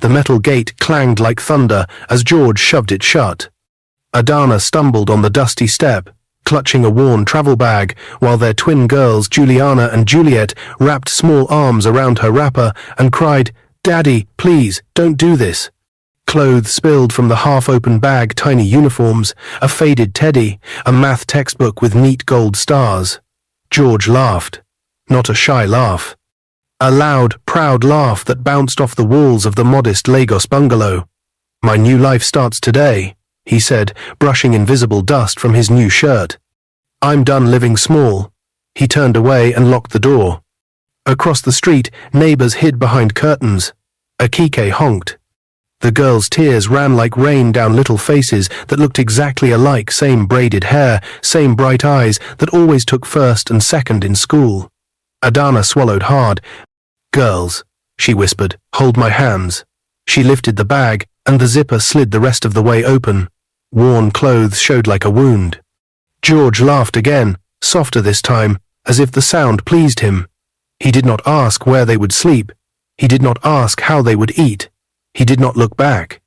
The metal gate clanged like thunder as George shoved it shut. Adana stumbled on the dusty step, clutching a worn travel bag, while their twin girls, Juliana and Juliet, wrapped small arms around her wrapper and cried, "Daddy, please, don't do this." Clothes spilled from the half-open bag, tiny uniforms, a faded teddy, a math textbook with neat gold stars. George laughed. Not a shy laugh. A loud, proud laugh that bounced off the walls of the modest Lagos bungalow. "My new life starts today," he said, brushing invisible dust from his new shirt. "I'm done living small." He turned away and locked the door. Across the street, neighbors hid behind curtains. A kike honked. The girls' tears ran like rain down little faces that looked exactly alike, same braided hair, same bright eyes that always took first and second in school. Adana swallowed hard. "Girls," she whispered, "hold my hands." She lifted the bag, and the zipper slid the rest of the way open. Worn clothes showed like a wound. George laughed again, softer this time, as if the sound pleased him. He did not ask where they would sleep. He did not ask how they would eat. He did not look back.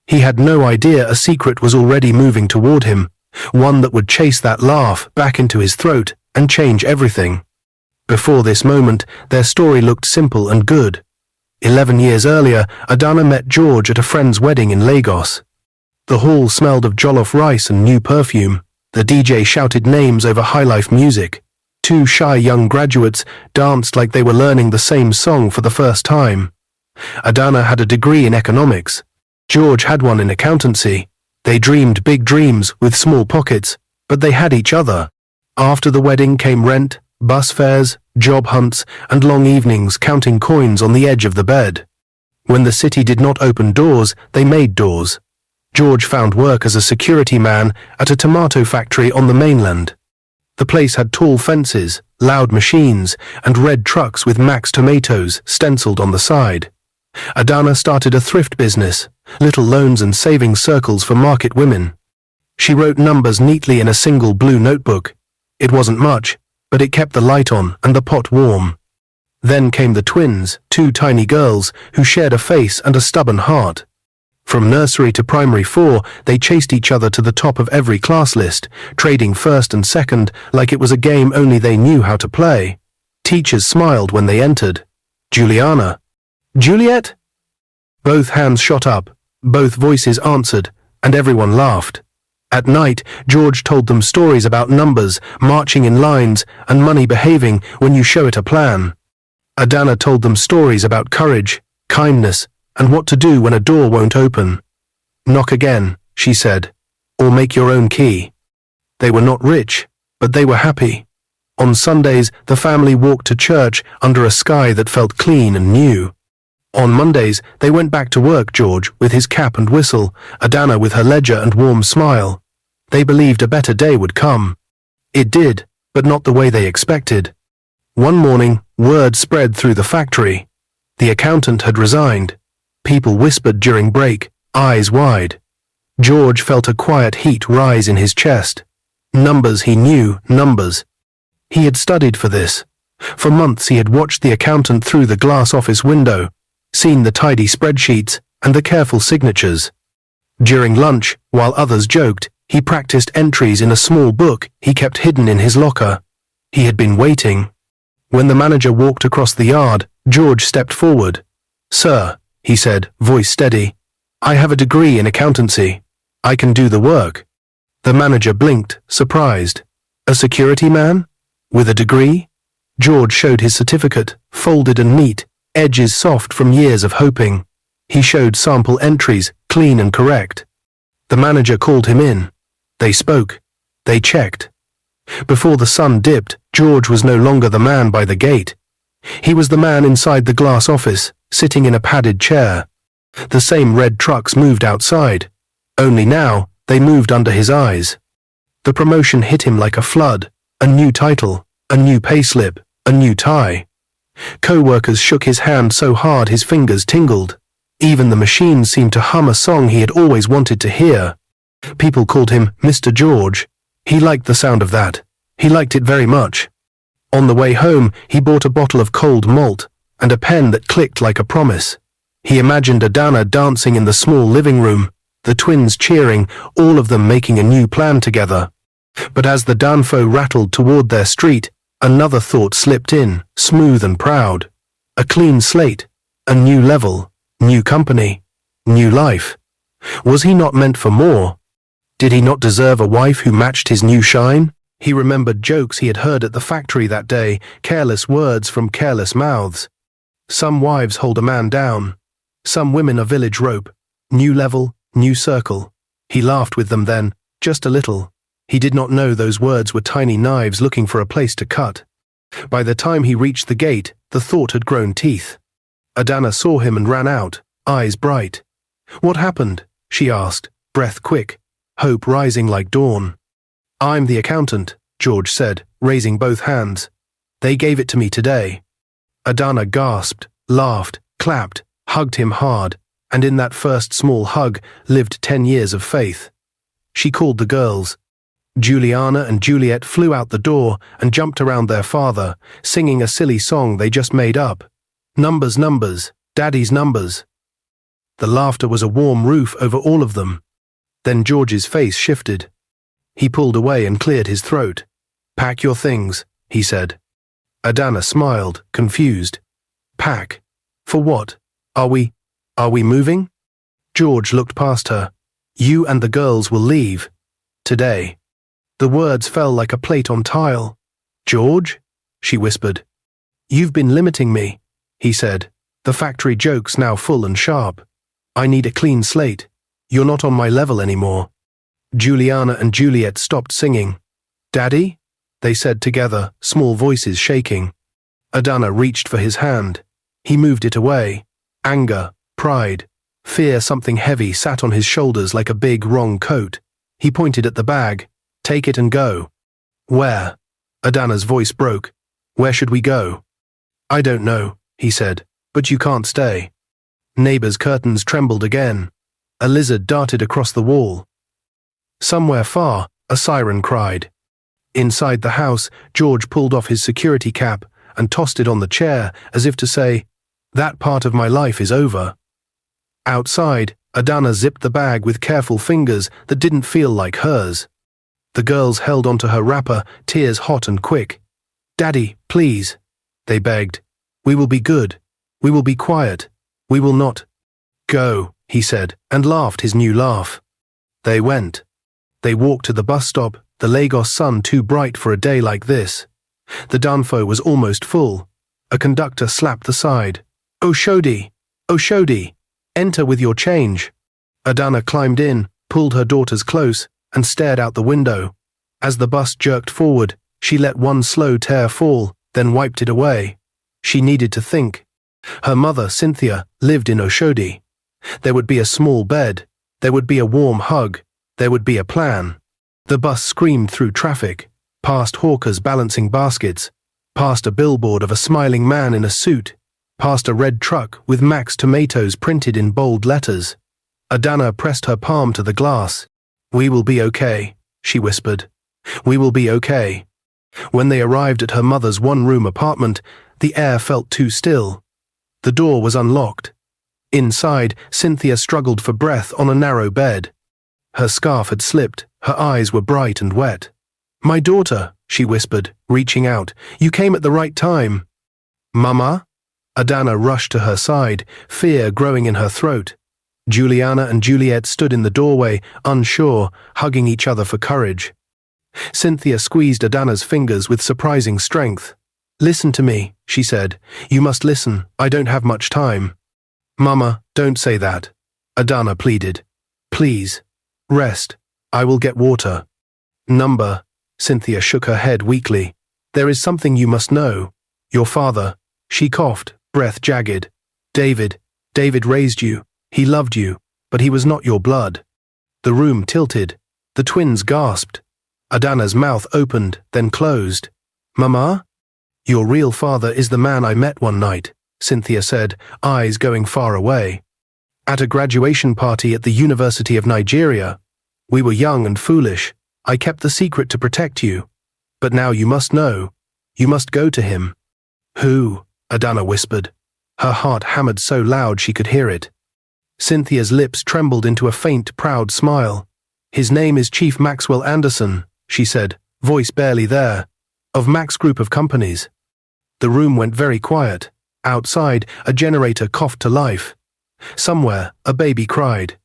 He had no idea a secret was already moving toward him, one that would chase that laugh back into his throat and change everything. Before this moment, their story looked simple and good. 11 years earlier, Adana met George at a friend's wedding in Lagos. The hall smelled of jollof rice and new perfume. The DJ shouted names over high-life music. Two shy young graduates danced like they were learning the same song for the first time. Adana had a degree in economics. George had one in accountancy. They dreamed big dreams with small pockets, but they had each other. After the wedding came rent, bus fares, job hunts, and long evenings counting coins on the edge of the bed. When the city did not open doors, they made doors. George found work as a security man at a tomato factory on the mainland. The place had tall fences, loud machines, and red trucks with Max tomatoes stenciled on the side. Adana started a thrift business, little loans and savings circles for market women. She wrote numbers neatly in a single blue notebook. It wasn't much, but it kept the light on and the pot warm. Then came the twins, two tiny girls who shared a face and a stubborn heart. From nursery to primary 4, they chased each other to the top of every class list, trading first and second like it was a game only they knew how to play. Teachers smiled when they entered. "Juliana." "Juliet?" Both hands shot up, both voices answered, and everyone laughed. At night, George told them stories about numbers, marching in lines, and money behaving when you show it a plan. Adana told them stories about courage, kindness, and what to do when a door won't open. "Knock again," she said, "or make your own key." They were not rich, but they were happy. On Sundays, the family walked to church under a sky that felt clean and new. On Mondays, they went back to work, George with his cap and whistle, Adana with her ledger and warm smile. They believed a better day would come. It did, but not the way they expected. One morning, word spread through the factory. The accountant had resigned. People whispered during break, eyes wide. George felt a quiet heat rise in his chest. Numbers, he knew, numbers. He had studied for this. For months he had watched the accountant through the glass office window, seen the tidy spreadsheets and the careful signatures. During lunch, while others joked, he practiced entries in a small book he kept hidden in his locker. He had been waiting. When the manager walked across the yard, George stepped forward. "Sir," he said, voice steady, "I have a degree in accountancy. I can do the work." The manager blinked, surprised. A security man? With a degree? George showed his certificate, folded and neat, edges soft from years of hoping. He showed sample entries, clean and correct. The manager called him in. They spoke. They checked. Before the sun dipped, George was no longer the man by the gate. He was the man inside the glass office, sitting in a padded chair. The same red trucks moved outside. Only now, they moved under his eyes. The promotion hit him like a flood. A new title, a new payslip, a new tie. Co-workers shook his hand so hard his fingers tingled. Even the machines seemed to hum a song he had always wanted to hear. People called him Mr. George. He liked the sound of that. He liked it very much. On the way home, he bought a bottle of cold malt and a pen that clicked like a promise. He imagined Adana dancing in the small living room, the twins cheering, all of them making a new plan together. But as the Danfo rattled toward their street, another thought slipped in, smooth and proud. A clean slate, a new level, new company, new life. Was he not meant for more? Did he not deserve a wife who matched his new shine? He remembered jokes he had heard at the factory that day, careless words from careless mouths. Some wives hold a man down. Some women a village rope. New level, new circle. He laughed with them then, just a little. He did not know those words were tiny knives looking for a place to cut. By the time he reached the gate, the thought had grown teeth. Adana saw him and ran out, eyes bright. "What happened?" she asked, breath quick, hope rising like dawn. "I'm the accountant," George said, raising both hands. "They gave it to me today." Adana gasped, laughed, clapped, hugged him hard, and in that first small hug lived 10 years of faith. She called the girls. Juliana and Juliet flew out the door and jumped around their father, singing a silly song they just made up. Numbers, numbers, Daddy's numbers. The laughter was a warm roof over all of them. Then George's face shifted. He pulled away and cleared his throat. "Pack your things," he said. Adana smiled, confused. "Pack? For what? Are we moving?" George looked past her. "You and the girls will leave. Today." The words fell like a plate on tile. "George?" she whispered. "You've been limiting me," he said, the factory jokes now full and sharp. "I need a clean slate. You're not on my level anymore." Juliana and Juliet stopped singing. "Daddy?" they said together, small voices shaking. Adana reached for his hand. He moved it away. Anger, pride, fear, something heavy sat on his shoulders like a big, wrong coat. He pointed at the bag. "Take it and go." "Where?" Adana's voice broke. "Where should we go?" "I don't know," he said, "but you can't stay." Neighbors' curtains trembled again. A lizard darted across the wall. Somewhere far, a siren cried. Inside the house, George pulled off his security cap and tossed it on the chair as if to say, "That part of my life is over." Outside, Adana zipped the bag with careful fingers that didn't feel like hers. The girls held onto her wrapper, tears hot and quick. "Daddy, please," they begged. "We will be good. We will be quiet. We will not." "Go," he said, and laughed his new laugh. They went. They walked to the bus stop, the Lagos sun too bright for a day like this. The Danfo was almost full. A conductor slapped the side. Oshodi! Oshodi! Enter with your change." Adana climbed in, pulled her daughters close, and stared out the window. As the bus jerked forward, she let one slow tear fall, then wiped it away. She needed to think. Her mother, Cynthia, lived in Oshodi. There would be a small bed. There would be a warm hug. There would be a plan. The bus screamed through traffic, past hawkers balancing baskets, past a billboard of a smiling man in a suit, past a red truck with Max Tomatoes printed in bold letters. Adana pressed her palm to the glass. "We will be okay," she whispered. "We will be okay." When they arrived at her mother's one-room apartment, the air felt too still. The door was unlocked. Inside, Cynthia struggled for breath on a narrow bed. Her scarf had slipped, her eyes were bright and wet. "My daughter," she whispered, reaching out. "You came at the right time." "Mama?" Adana rushed to her side, fear growing in her throat. Juliana and Juliet stood in the doorway, unsure, hugging each other for courage. Cynthia squeezed Adana's fingers with surprising strength. "Listen to me," she said. "You must listen. I don't have much time." "Mama, don't say that," Adana pleaded. "Please. Rest. I will get water." "Number," Cynthia shook her head weakly. "There is something you must know. Your father," she coughed, breath jagged. David raised you. He loved you, but he was not your blood." The room tilted. The twins gasped. Adana's mouth opened, then closed. "Mama?" "Your real father is the man I met one night," Cynthia said, eyes going far away. "At a graduation party at the University of Nigeria. We were young and foolish. I kept the secret to protect you. But now you must know. You must go to him." "Who?" Adana whispered. Her heart hammered so loud she could hear it. Cynthia's lips trembled into a faint, proud smile. "His name is Chief Maxwell Anderson," she said, voice barely there, "of Maxgroup of companies." The room went very quiet. Outside, a generator coughed to life. Somewhere, a baby cried.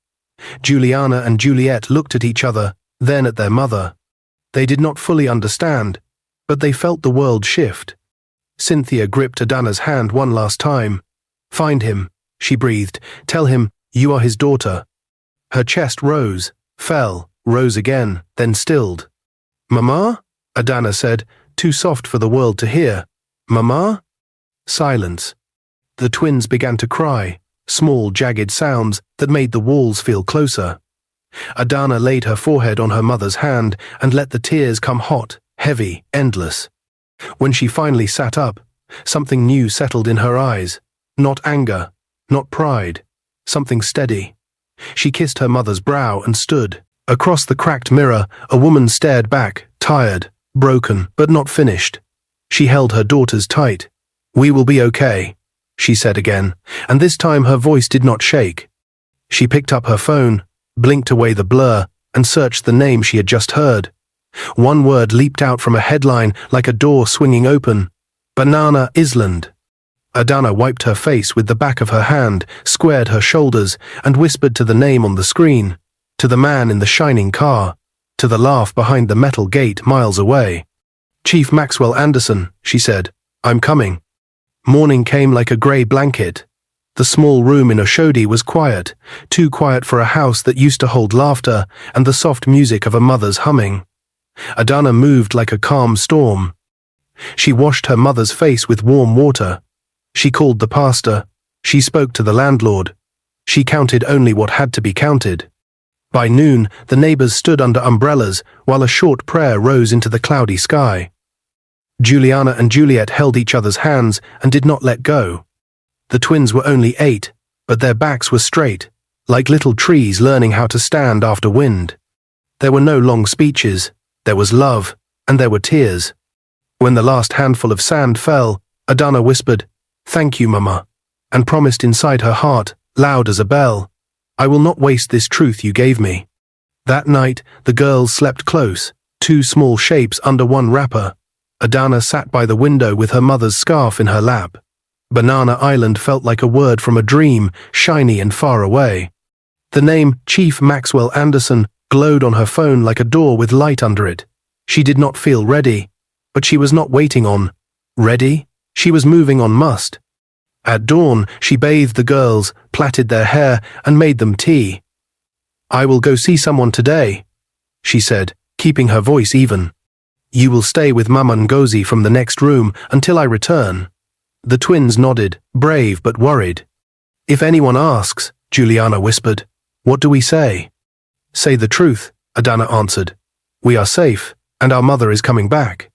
Juliana and Juliet looked at each other, then at their mother. They did not fully understand, but they felt the world shift. Cynthia gripped Adanna's hand one last time. "Find him," she breathed. "Tell him you are his daughter." Her chest rose, fell, rose again, then stilled. "Mama?" Adanna said, too soft for the world to hear. "Mama?" Silence. The twins began to cry, small, jagged sounds that made the walls feel closer. Adana laid her forehead on her mother's hand and let the tears come hot, heavy, endless. When she finally sat up, something new settled in her eyes. Not anger, not pride, something steady. She kissed her mother's brow and stood. Across the cracked mirror, a woman stared back, tired, broken, but not finished. She held her daughters tight. "We will be okay," she said again, and this time her voice did not shake. She picked up her phone, blinked away the blur, and searched the name she had just heard. One word leaped out from a headline like a door swinging open. "Banana Island." Adana wiped her face with the back of her hand, squared her shoulders, and whispered to the name on the screen, to the man in the shining car, to the laugh behind the metal gate miles away. "Chief Maxwell Anderson," she said, "I'm coming." Morning came like a grey blanket. The small room in Oshodi was quiet, too quiet for a house that used to hold laughter and the soft music of a mother's humming. Adana moved like a calm storm. She washed her mother's face with warm water. She called the pastor. She spoke to the landlord. She counted only what had to be counted. By noon, the neighbors stood under umbrellas while a short prayer rose into the cloudy sky. Juliana and Juliet held each other's hands and did not let go. The twins were only 8, but their backs were straight, like little trees learning how to stand after wind. There were no long speeches, there was love, and there were tears. When the last handful of sand fell, Adana whispered, "Thank you, Mama," and promised inside her heart, loud as a bell, "I will not waste this truth you gave me." That night, the girls slept close, 2 small shapes under one wrapper. Adana sat by the window with her mother's scarf in her lap. Banana Island felt like a word from a dream, shiny and far away. The name Chief Maxwell Anderson glowed on her phone like a door with light under it. She did not feel ready, but she was not waiting on ready. She was moving on must. At dawn, she bathed the girls, plaited their hair, and made them tea. "I will go see someone today," she said, keeping her voice even. "You will stay with Mama Ngozi from the next room until I return." The twins nodded, brave but worried. "If anyone asks," Juliana whispered, "what do we say?" "Say the truth," Adana answered. "We are safe, and our mother is coming back."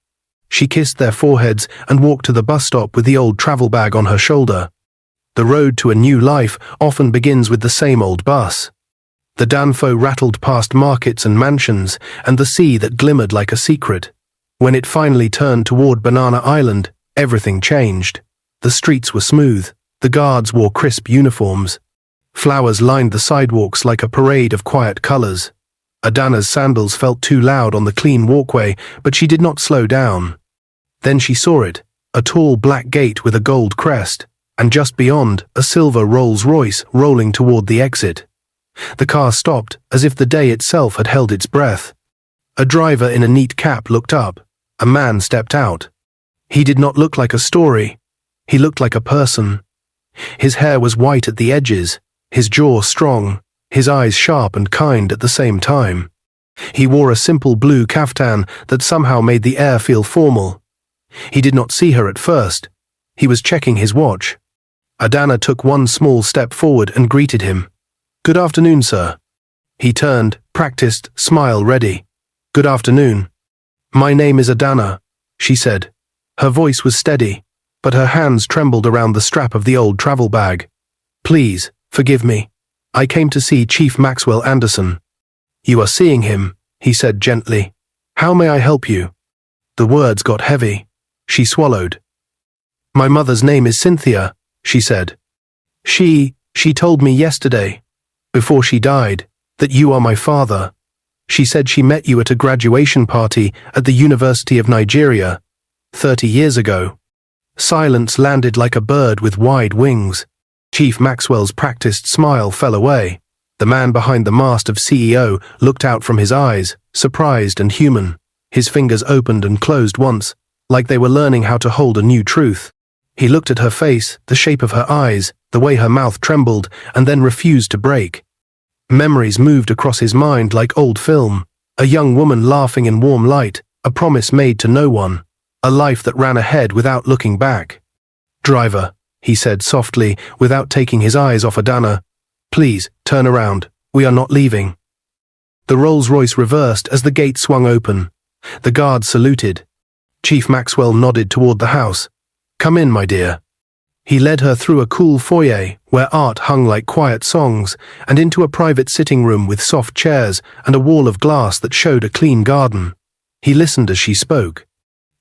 She kissed their foreheads and walked to the bus stop with the old travel bag on her shoulder. The road to a new life often begins with the same old bus. The Danfo rattled past markets and mansions, and the sea that glimmered like a secret. When it finally turned toward Banana Island, everything changed. The streets were smooth. The guards wore crisp uniforms. Flowers lined the sidewalks like a parade of quiet colors. Adana's sandals felt too loud on the clean walkway, but she did not slow down. Then she saw it, a tall black gate with a gold crest, and just beyond, a silver Rolls-Royce rolling toward the exit. The car stopped, as if the day itself had held its breath. A driver in a neat cap looked up. A man stepped out. He did not look like a story. He looked like a person. His hair was white at the edges, his jaw strong, his eyes sharp and kind at the same time. He wore a simple blue kaftan that somehow made the air feel formal. He did not see her at first. He was checking his watch. Adana took one small step forward and greeted him. "Good afternoon, sir." He turned, practiced, smile ready. "Good afternoon. My name is Adana," she said. Her voice was steady, but her hands trembled around the strap of the old travel bag. "Please, forgive me. I came to see Chief Maxwell Anderson." "You are seeing him," he said gently. "How may I help you?" The words got heavy. She swallowed. "My mother's name is Cynthia," she said. She told me yesterday, before she died, that you are my father. She said she met you at a graduation party at the University of Nigeria, 30 years ago. Silence landed like a bird with wide wings. Chief Maxwell's practiced smile fell away. The man behind the mask of CEO looked out from his eyes, surprised and human. His fingers opened and closed once, like they were learning how to hold a new truth. He looked at her face, the shape of her eyes, the way her mouth trembled, and then refused to break. Memories moved across his mind like old film. A young woman laughing in warm light, a promise made to no one, a life that ran ahead without looking back. "Driver," he said softly, without taking his eyes off Adana, "please, turn around. We are not leaving." The Rolls-Royce reversed as the gate swung open. The guard saluted. Chief Maxwell nodded toward the house. "Come in, my dear." He led her through a cool foyer where art hung like quiet songs and into a private sitting room with soft chairs and a wall of glass that showed a clean garden. He listened as she spoke.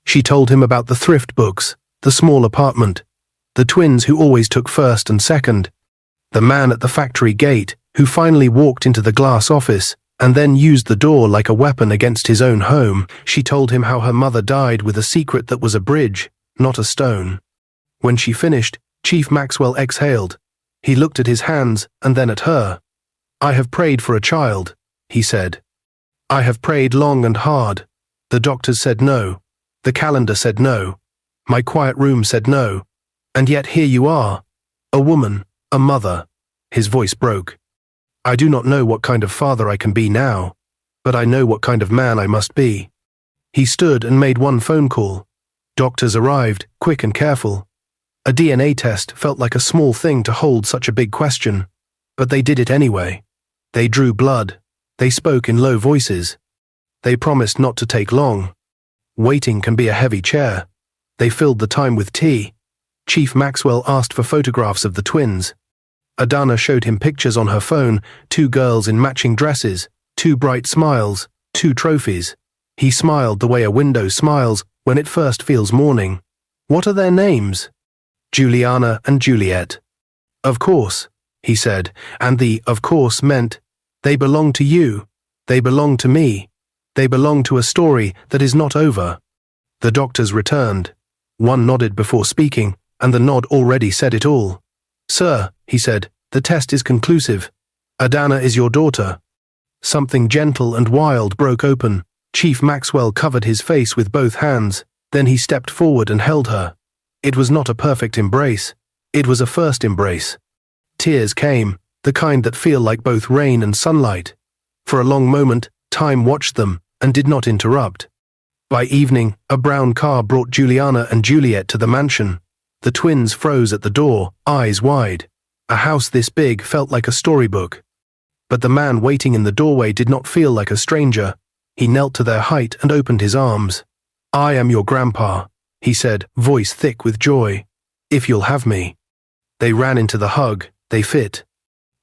She told him about the thrift books, the small apartment, the twins who always took first and second, the man at the factory gate who finally walked into the glass office and then used the door like a weapon against his own home. She told him how her mother died with a secret that was a bridge, not a stone. When she finished, Chief Maxwell exhaled. He looked at his hands and then at her. "I have prayed for a child," he said. "I have prayed long and hard. The doctors said no. The calendar said no. My quiet room said no. And yet here you are. A woman, a mother." His voice broke. "I do not know what kind of father I can be now, but I know what kind of man I must be." He stood and made one phone call. Doctors arrived, quick and careful. A DNA test felt like a small thing to hold such a big question, but they did it anyway. They drew blood. They spoke in low voices. They promised not to take long. Waiting can be a heavy chair. They filled the time with tea. Chief Maxwell asked for photographs of the twins. Adana showed him pictures on her phone, 2 girls in matching dresses, 2 bright smiles, 2 trophies. He smiled the way a window smiles when it first feels morning. "What are their names?" "Juliana and Juliet." "Of course," he said, and the "of course" meant, "They belong to you. They belong to me. They belong to a story that is not over." The doctors returned. One nodded before speaking, and the nod already said it all. "Sir," he said, "the test is conclusive. Adana is your daughter." Something gentle and wild broke open. Chief Maxwell covered his face with both hands. Then he stepped forward and held her. It was not a perfect embrace. It was a first embrace. Tears came, the kind that feel like both rain and sunlight. For a long moment, time watched them and did not interrupt. By evening, a brown car brought Juliana and Juliet to the mansion. The twins froze at the door, eyes wide. A house this big felt like a storybook. But the man waiting in the doorway did not feel like a stranger. He knelt to their height and opened his arms. "I am your grandpa," he said, voice thick with joy. "If you'll have me." They ran into the hug. They fit.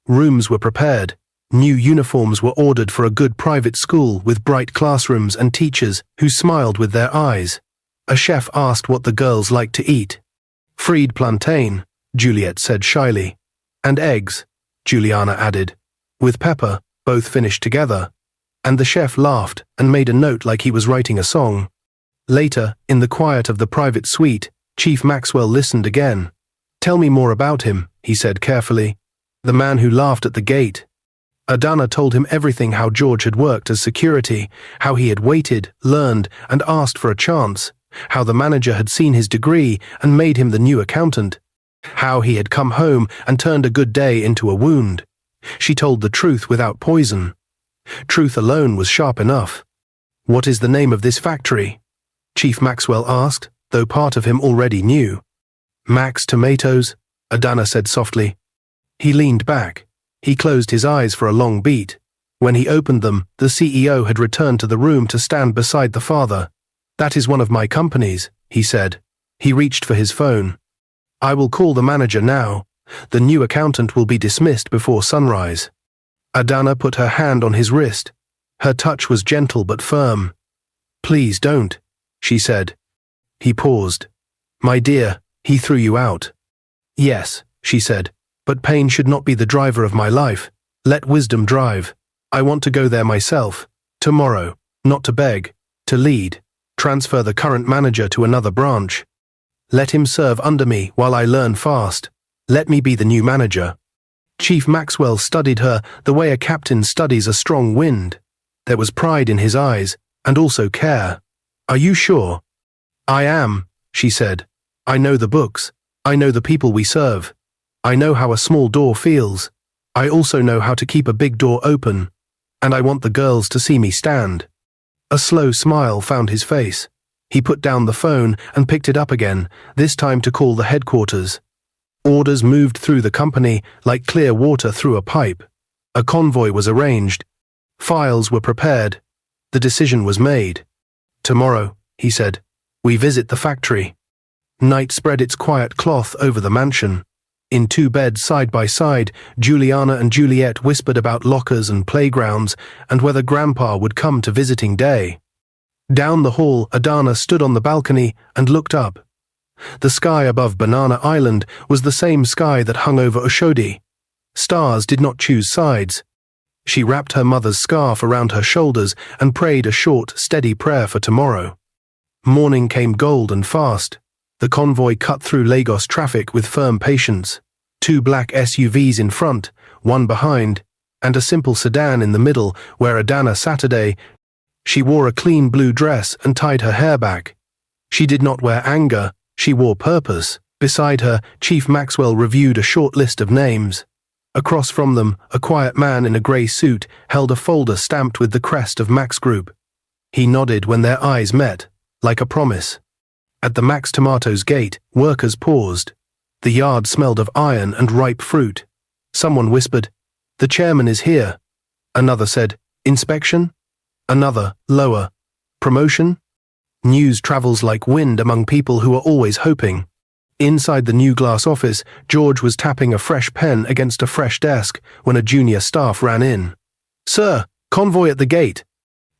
Rooms were prepared. New uniforms were ordered for a good private school with bright classrooms and teachers who smiled with their eyes. A chef asked what the girls liked to eat. "Fried plantain," Juliet said shyly. "And eggs," Juliana added. "With pepper," both finished together. And the chef laughed and made a note like he was writing a song. Later, in the quiet of the private suite, Chief Maxwell listened again. "Tell me more about him," he said carefully. "The man who laughed at the gate." Adana told him everything, how George had worked as security, how he had waited, learned, and asked for a chance, how the manager had seen his degree and made him the new accountant, how he had come home and turned a good day into a wound. She told the truth without poison. Truth alone was sharp enough. "What is the name of this factory?" Chief Maxwell asked, though part of him already knew. "Max Tomatoes," Adana said softly. He leaned back. He closed his eyes for a long beat. When he opened them, the CEO had returned to the room to stand beside the father. "That is one of my companies," he said. He reached for his phone. "I will call the manager now. The new accountant will be dismissed before sunrise." Adana put her hand on his wrist. Her touch was gentle but firm. "Please don't," she said. He paused. "My dear, he threw you out." Yes, she said, but pain should not be the driver of my life. Let wisdom drive. I want to go there myself. Tomorrow. Not to beg. To lead. Transfer the current manager to another branch. Let him serve under me while I learn fast. Let me be the new manager. Chief Maxwell studied her the way a captain studies a strong wind. There was pride in his eyes, and also care. Are you sure? I am, she said. I know the books. I know the people we serve. I know how a small door feels. I also know how to keep a big door open. And I want the girls to see me stand. A slow smile found his face. He put down the phone and picked it up again, this time to call the headquarters. Orders moved through the company like clear water through a pipe. A convoy was arranged. Files were prepared. The decision was made. Tomorrow, he said, we visit the factory. Night spread its quiet cloth over the mansion. In 2 beds side by side, Juliana and Juliet whispered about lockers and playgrounds and whether Grandpa would come to visiting day. Down the hall, Adana stood on the balcony and looked up. The sky above Banana Island was the same sky that hung over Oshodi. Stars did not choose sides. She wrapped her mother's scarf around her shoulders and prayed a short, steady prayer for tomorrow. Morning came gold and fast. The convoy cut through Lagos traffic with firm patience. 2 black SUVs in front, 1 behind, and a simple sedan in the middle where Adanna Saturday. She wore a clean blue dress and tied her hair back. She did not wear anger, she wore purpose. Beside her, Chief Maxwell reviewed a short list of names. Across from them, a quiet man in a grey suit held a folder stamped with the crest of Maxgroup. He nodded when their eyes met, like a promise. At the Max Tomatoes gate, workers paused. The yard smelled of iron and ripe fruit. Someone whispered, "The chairman is here." Another said, "Inspection?" Another, lower, "Promotion?" News travels like wind among people who are always hoping. Inside the new glass office, George was tapping a fresh pen against a fresh desk when a junior staff ran in. "Sir, convoy at the gate."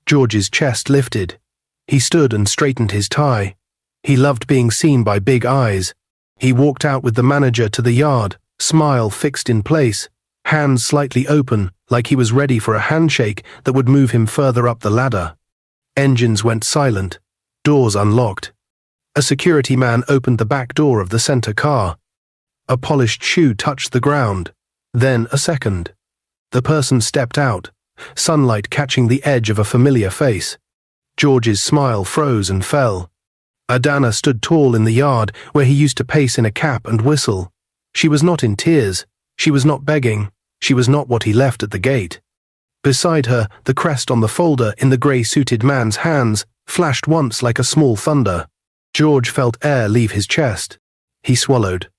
George's chest lifted. He stood and straightened his tie. He loved being seen by big eyes. He walked out with the manager to the yard, smile fixed in place, hands slightly open like he was ready for a handshake that would move him further up the ladder. Engines went silent. Doors unlocked. A security man opened the back door of the center car. A polished shoe touched the ground. Then a second. The person stepped out, sunlight catching the edge of a familiar face. George's smile froze and fell. Adana stood tall in the yard where he used to pace in a cap and whistle. She was not in tears. She was not begging. She was not what he left at the gate. Beside her, the crest on the folder in the grey-suited man's hands flashed once like a small thunder. George felt air leave his chest. He swallowed.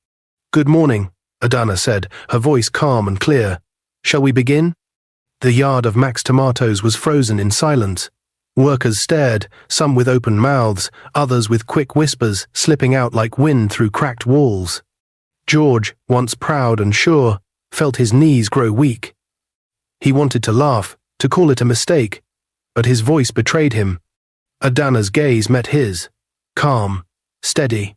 "Good morning," Adana said, her voice calm and clear. "Shall we begin?" The yard of Max Tomatoes was frozen in silence. Workers stared, some with open mouths, others with quick whispers slipping out like wind through cracked walls. George, once proud and sure, felt his knees grow weak. He wanted to laugh, to call it a mistake, but his voice betrayed him. Adana's gaze met his. Calm, steady.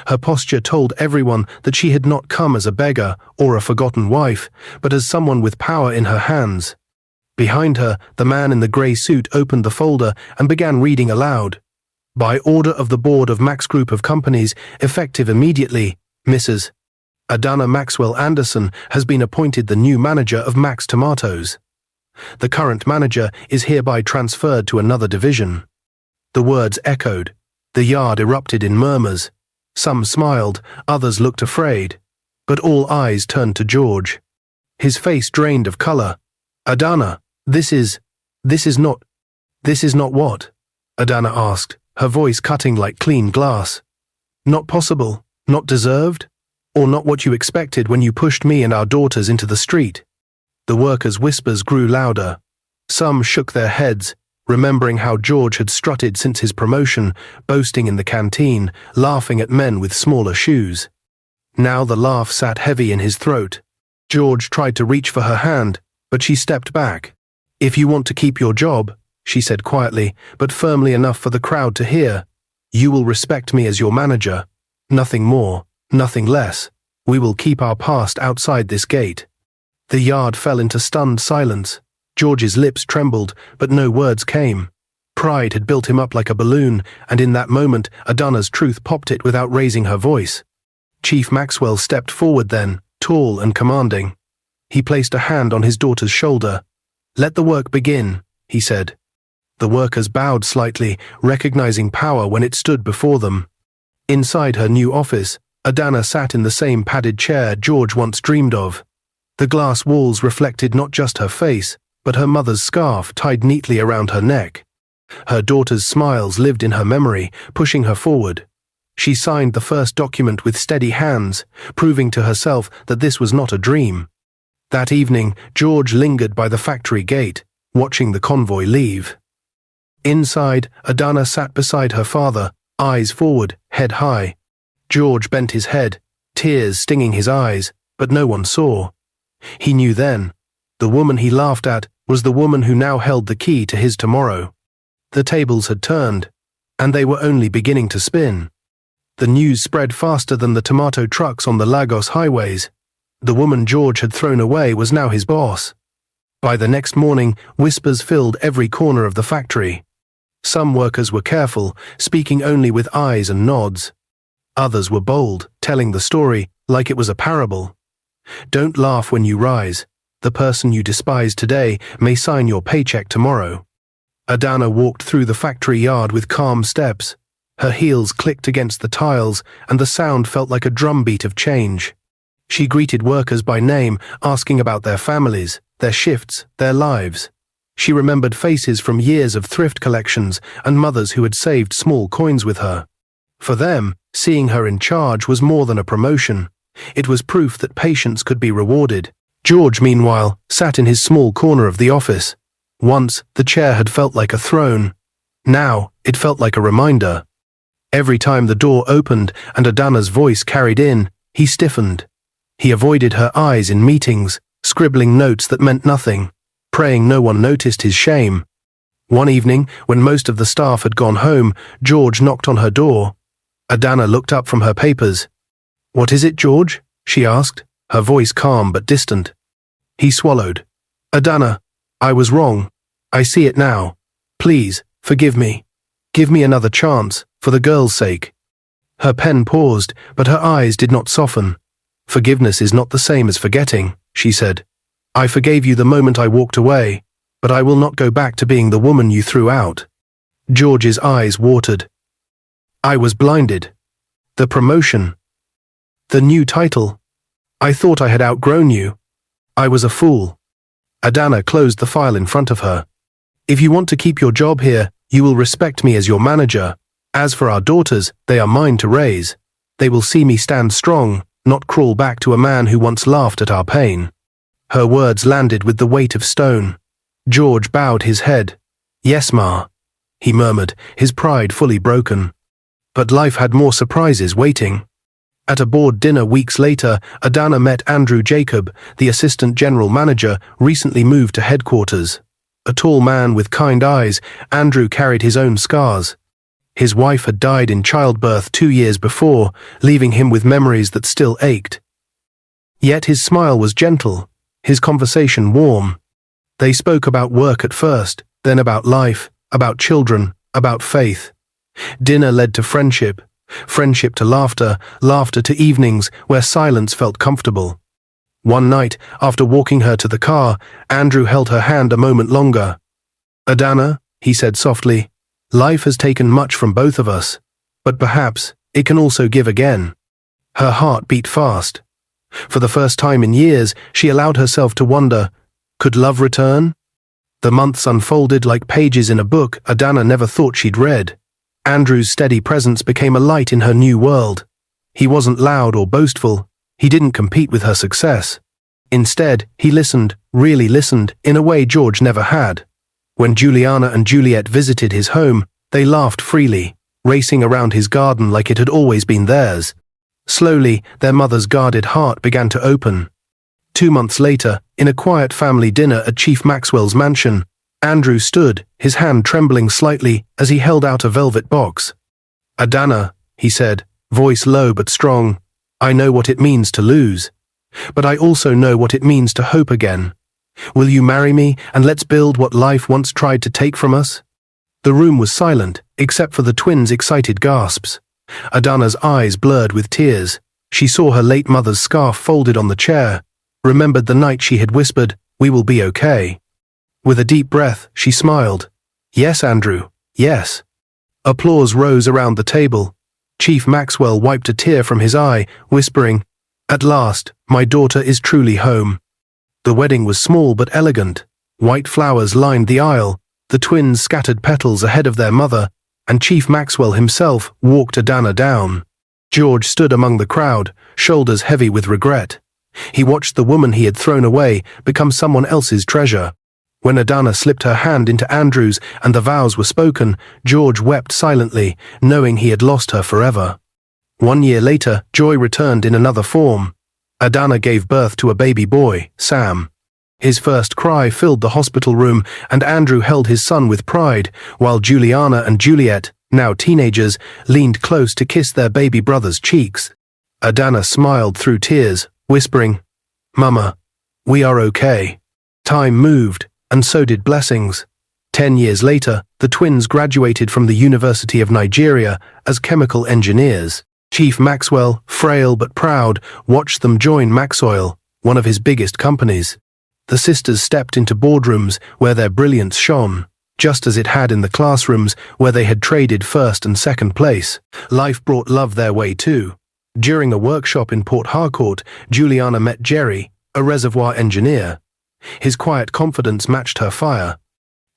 Her posture told everyone that she had not come as a beggar or a forgotten wife, but as someone with power in her hands. Behind her, the man in the grey suit opened the folder and began reading aloud. "By order of the Board of Maxgroup of Companies, effective immediately, Mrs. Adanna Maxwell Anderson has been appointed the new manager of Max Tomatoes. The current manager is hereby transferred to another division." The words echoed. The yard erupted in murmurs. Some smiled, others looked afraid. But all eyes turned to George. His face drained of colour. "Adana, this is not what?" Adana asked, her voice cutting like clean glass. "Not possible, not deserved? Or not what you expected when you pushed me and our daughters into the street?" The workers' whispers grew louder. Some shook their heads, remembering how George had strutted since his promotion, boasting in the canteen, laughing at men with smaller shoes. Now the laugh sat heavy in his throat. George tried to reach for her hand, but she stepped back. "If you want to keep your job," she said quietly, but firmly enough for the crowd to hear, "you will respect me as your manager. Nothing more, nothing less. We will keep our past outside this gate." The yard fell into stunned silence. George's lips trembled, but no words came. Pride had built him up like a balloon, and in that moment, Adanna's truth popped it without raising her voice. Chief Maxwell stepped forward then, tall and commanding. He placed a hand on his daughter's shoulder. "Let the work begin," he said. The workers bowed slightly, recognizing power when it stood before them. Inside her new office, Adanna sat in the same padded chair George once dreamed of. The glass walls reflected not just her face, but her mother's scarf tied neatly around her neck. Her daughter's smiles lived in her memory, pushing her forward. She signed the first document with steady hands, proving to herself that this was not a dream. That evening, George lingered by the factory gate, watching the convoy leave. Inside, Adanna sat beside her father, eyes forward, head high. George bent his head, tears stinging his eyes, but no one saw. He knew then. The woman he laughed at was the woman who now held the key to his tomorrow. The tables had turned, and they were only beginning to spin. The news spread faster than the tomato trucks on the Lagos highways. The woman George had thrown away was now his boss. By the next morning, whispers filled every corner of the factory. Some workers were careful, speaking only with eyes and nods. Others were bold, telling the story like it was a parable. Don't laugh when you rise. The person you despise today may sign your paycheck tomorrow. Adana walked through the factory yard with calm steps. Her heels clicked against the tiles, and the sound felt like a drumbeat of change. She greeted workers by name, asking about their families, their shifts, their lives. She remembered faces from years of thrift collections and mothers who had saved small coins with her. For them, seeing her in charge was more than a promotion. It was proof that patience could be rewarded. George, meanwhile, sat in his small corner of the office. Once, the chair had felt like a throne. Now, it felt like a reminder. Every time the door opened and Adanna's voice carried in, he stiffened. He avoided her eyes in meetings, scribbling notes that meant nothing, praying no one noticed his shame. One evening, when most of the staff had gone home, George knocked on her door. Adanna looked up from her papers. "What is it, George?" she asked, her voice calm but distant. He swallowed. "Adanna, I was wrong. I see it now. Please, forgive me. Give me another chance, for the girl's sake." Her pen paused, but her eyes did not soften. "Forgiveness is not the same as forgetting," she said. "I forgave you the moment I walked away, but I will not go back to being the woman you threw out." George's eyes watered. "I was blinded. The promotion. The new title. I thought I had outgrown you. I was a fool." Adana closed the file in front of her. "If you want to keep your job here, you will respect me as your manager. As for our daughters, they are mine to raise. They will see me stand strong, not crawl back to a man who once laughed at our pain." Her words landed with the weight of stone. George bowed his head. "Yes, Ma," he murmured, his pride fully broken. But life had more surprises waiting. At a board dinner weeks later, Adana met Andrew Jacob, the assistant general manager, recently moved to headquarters. A tall man with kind eyes, Andrew carried his own scars. His wife had died in childbirth 2 years before, leaving him with memories that still ached. Yet his smile was gentle, his conversation warm. They spoke about work at first, then about life, about children, about faith. Dinner led to friendship, friendship to laughter, laughter to evenings where silence felt comfortable. One night, after walking her to the car, Andrew held her hand a moment longer. "Adana," he said softly, "life has taken much from both of us, but perhaps it can also give again." Her heart beat fast. For the first time in years, she allowed herself to wonder, could love return? The months unfolded like pages in a book Adana never thought she'd read. Andrew's steady presence became a light in her new world. He wasn't loud or boastful. He didn't compete with her success. Instead, he listened, really listened, in a way George never had. When Juliana and Juliet visited his home, they laughed freely, racing around his garden like it had always been theirs. Slowly, their mother's guarded heart began to open. 2 months later, in a quiet family dinner at Chief Maxwell's mansion, Andrew stood, his hand trembling slightly as he held out a velvet box. "Adana," he said, voice low but strong, I know what it means to lose. But I also know what it means to hope again. Will you marry me and let's build what life once tried to take from us? The room was silent, except for the twins' excited gasps. Adanna's eyes blurred with tears. She saw her late mother's scarf folded on the chair, remembered the night she had whispered, "We will be okay." With a deep breath, she smiled. "Yes, Andrew, yes." Applause rose around the table. Chief Maxwell wiped a tear from his eye, whispering, "At last, my daughter is truly home." The wedding was small but elegant. White flowers lined the aisle, the twins scattered petals ahead of their mother, and Chief Maxwell himself walked Adana down. George stood among the crowd, shoulders heavy with regret. He watched the woman he had thrown away become someone else's treasure. When Adana slipped her hand into Andrew's and the vows were spoken, George wept silently, knowing he had lost her forever. 1 year later, joy returned in another form. Adana gave birth to a baby boy, Sam. His first cry filled the hospital room, and Andrew held his son with pride, while Juliana and Juliet, now teenagers, leaned close to kiss their baby brother's cheeks. Adana smiled through tears, whispering, "Mama, we are okay." Time moved, and so did blessings. 10 years later, the twins graduated from the University of Nigeria as chemical engineers. Chief Maxwell, frail but proud, watched them join Maxoil, one of his biggest companies. The sisters stepped into boardrooms where their brilliance shone, just as it had in the classrooms where they had traded first and second place. Life brought love their way too. During a workshop in Port Harcourt, Juliana met Jerry, a reservoir engineer. His quiet confidence matched her fire.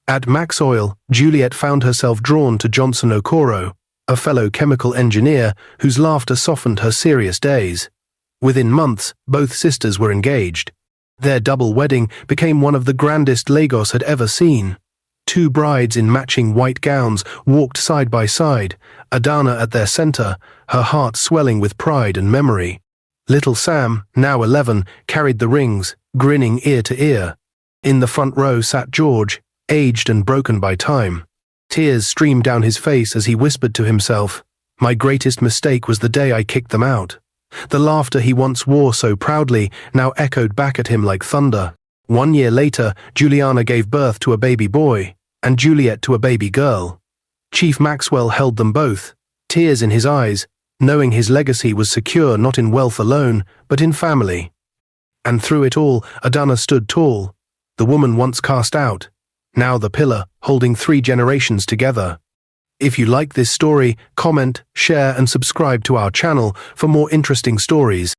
At Maxoil, Juliet found herself drawn to Johnson Okoro, a fellow chemical engineer whose laughter softened her serious days. Within months, both sisters were engaged. Their double wedding became one of the grandest Lagos had ever seen. 2 brides in matching white gowns walked side by side, Adana at their center, her heart swelling with pride and memory. Little Sam, now 11, carried the rings, grinning ear to ear. In the front row sat George, aged and broken by time. Tears streamed down his face as he whispered to himself, "My greatest mistake was the day I kicked them out." The laughter he once wore so proudly now echoed back at him like thunder. 1 year later, Juliana gave birth to a baby boy, and Juliet to a baby girl. Chief Maxwell held them both, tears in his eyes, knowing his legacy was secure not in wealth alone, but in family. And through it all, Adana stood tall, the woman once cast out, now the pillar, holding 3 generations together. If you like this story, comment, share and subscribe to our channel for more interesting stories.